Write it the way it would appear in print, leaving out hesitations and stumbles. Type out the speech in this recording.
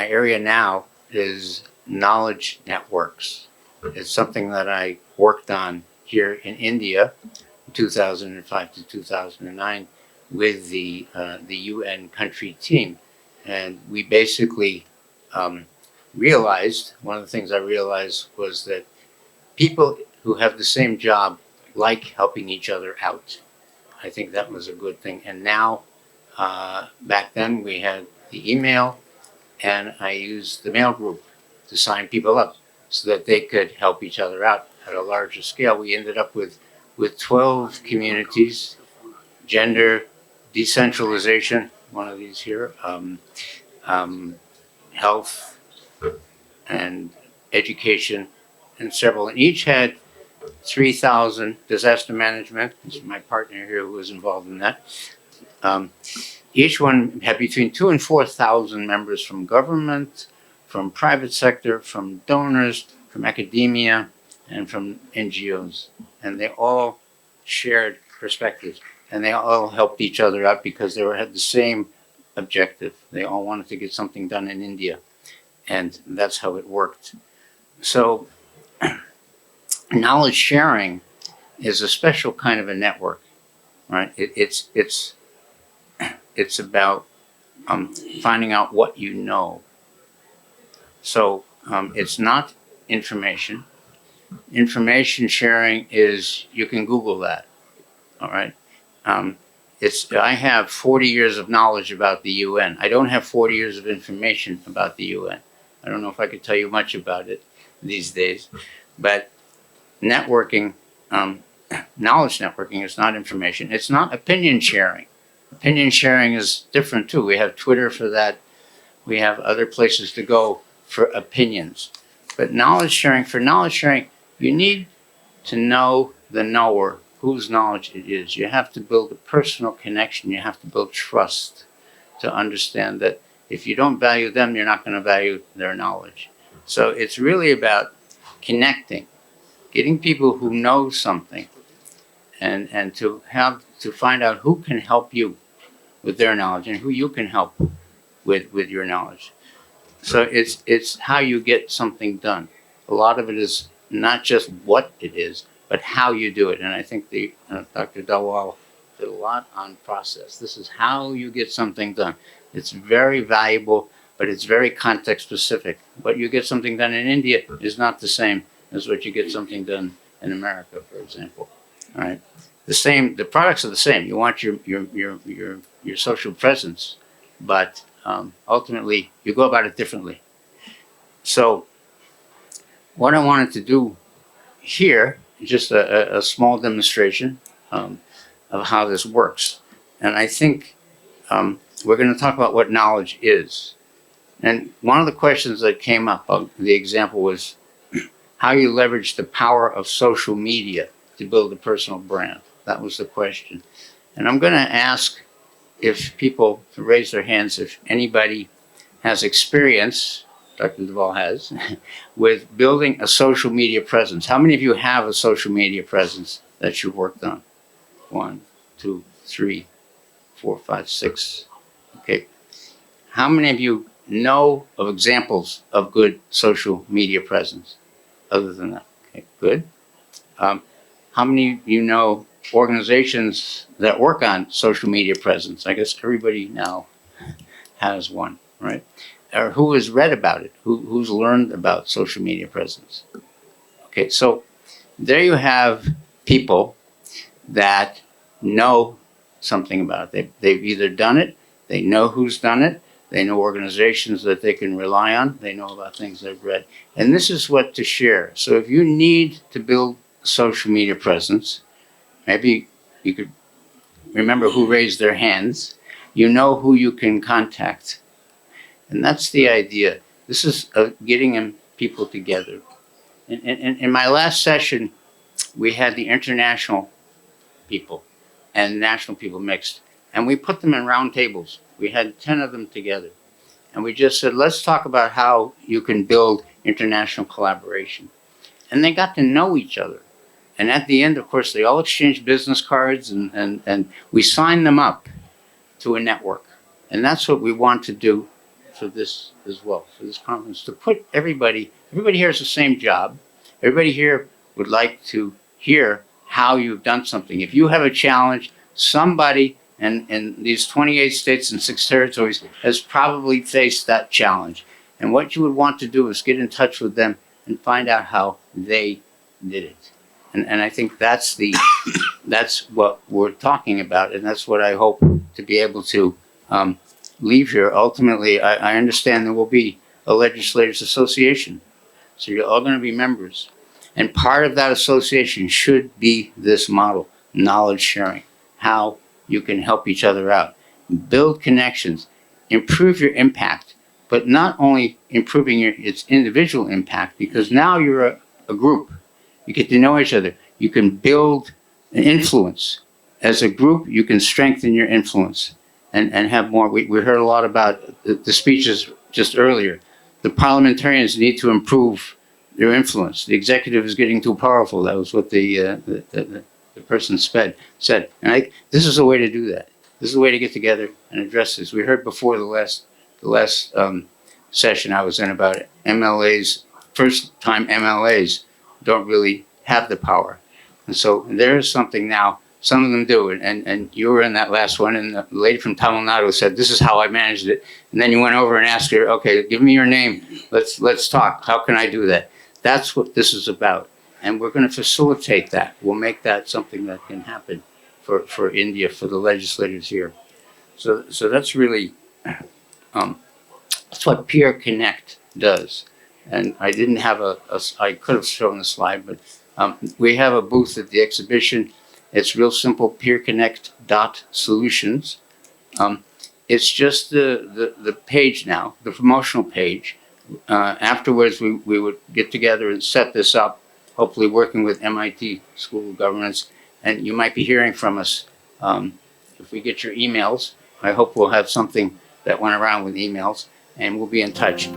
my area now is knowledge networks. It's something that I worked on here in India, 2005 to 2009, with the UN country team, and we basically realized, one of the things I realized was that people who have the same job like helping each other out. I think that was a good thing. And now, back then we had the email, and I used the mail group to sign people up so that they could help each other out at a larger scale. We ended up with 12 communities, gender, decentralization, one of these here, health and education, and several. And each had 3,000 disaster management. This is my partner here who was involved in that. Each one had between 2,000 and 4,000 members from government, from private sector, from donors, from academia, and from NGOs. And they all shared perspectives, and they all helped each other out because they had the same objective. They all wanted to get something done in India, and that's how it worked. So knowledge sharing is a special kind of a network, right? It's about finding out what you know. So it's not information. Information sharing is, you can Google that, all right? I have 40 years of knowledge about the UN. I don't have 40 years of information about the UN. I don't know if I could tell you much about it these days, but networking, knowledge networking is not information. It's not opinion sharing. Opinion sharing is different too. We have Twitter for that. We have other places to go for opinions. But knowledge sharing, for knowledge sharing, you need to know the knower, whose knowledge it is. You have to build a personal connection. You have to build trust to understand that if you don't value them, you're not going to value their knowledge. So it's really about connecting, getting people who know something, and to find out who can help you with their knowledge and who you can help with your knowledge. So it's how you get something done. A lot of it is not just what it is, but how you do it. And I think Dr. Dalwal did a lot on process. This is how you get something done. It's very valuable, but it's very context specific. What you get something done in India is not the same as what you get something done in America, for example. All right, the products are the same. You want your social presence, but ultimately you go about it differently. So what I wanted to do here is just a small demonstration of how this works. And I think we're going to talk about what knowledge is. And one of the questions that came up, the example was how you leverage the power of social media to build a personal brand. That was the question. And I'm going to ask if people raise their hands, if anybody has experience, Dr. Duvall has, with building a social media presence. How many of you have a social media presence that you've worked on? 1, 2, 3, 4, 5, 6. Okay. How many of you know of examples of good social media presence other than that? Okay, good. How many of you know organizations that work on social media presence? I guess everybody now has one, right? Or who has read about it? Who's learned about social media presence? Okay, so there you have people that know something about it. They've either done it, they know who's done it, they know organizations that they can rely on, they know about things they've read. And this is what to share. So if you need to build a social media presence, maybe you could remember who raised their hands, you know who you can contact. And that's the idea. This is getting people together. In my last session, we had the international people and national people mixed. And we put them in round tables. We had 10 of them together. And we just said, let's talk about how you can build international collaboration. And they got to know each other. And at the end, of course, they all exchanged business cards, and we signed them up to a network. And that's what we want to do for this as well, for this conference, to put everybody here has the same job. Everybody here would like to hear how you've done something. If you have a challenge, somebody in these 28 states and 6 territories has probably faced that challenge. And what you would want to do is get in touch with them and find out how they did it. And I think that's what we're talking about, and that's what I hope to be able to leave here. Ultimately, I understand there will be a legislators association. So you're all going to be members. And part of that association should be this model, knowledge sharing, how you can help each other out, build connections, improve your impact, but not only improving its individual impact, because now you're a group. You get to know each other. You can build an influence. As a group, you can strengthen your influence and have more. We heard a lot about the speeches just earlier. The parliamentarians need to improve their influence. The executive is getting too powerful. That was what the person said. And this is a way to do that. This is a way to get together and address this. We heard before the last session I was in about MLAs. First-time MLAs don't really have the power. And so there is something now. Some of them do, and you were in that last one, and the lady from Tamil Nadu said, "This is how I managed it." And then you went over and asked her, "Okay, give me your name. Let's talk. How can I do that?" That's what this is about, and we're going to facilitate that. We'll make that something that can happen for India, for the legislators here. So that's really that's what Peer Connect does. And I didn't have I could have shown the slide, but we have a booth at the exhibition. It's real simple, peerconnect.solutions. It's just the page now, the promotional page. Afterwards, we would get together and set this up, hopefully working with MIT School of Governance. And you might be hearing from us if we get your emails. I hope we'll have something that went around with emails, and we'll be in touch.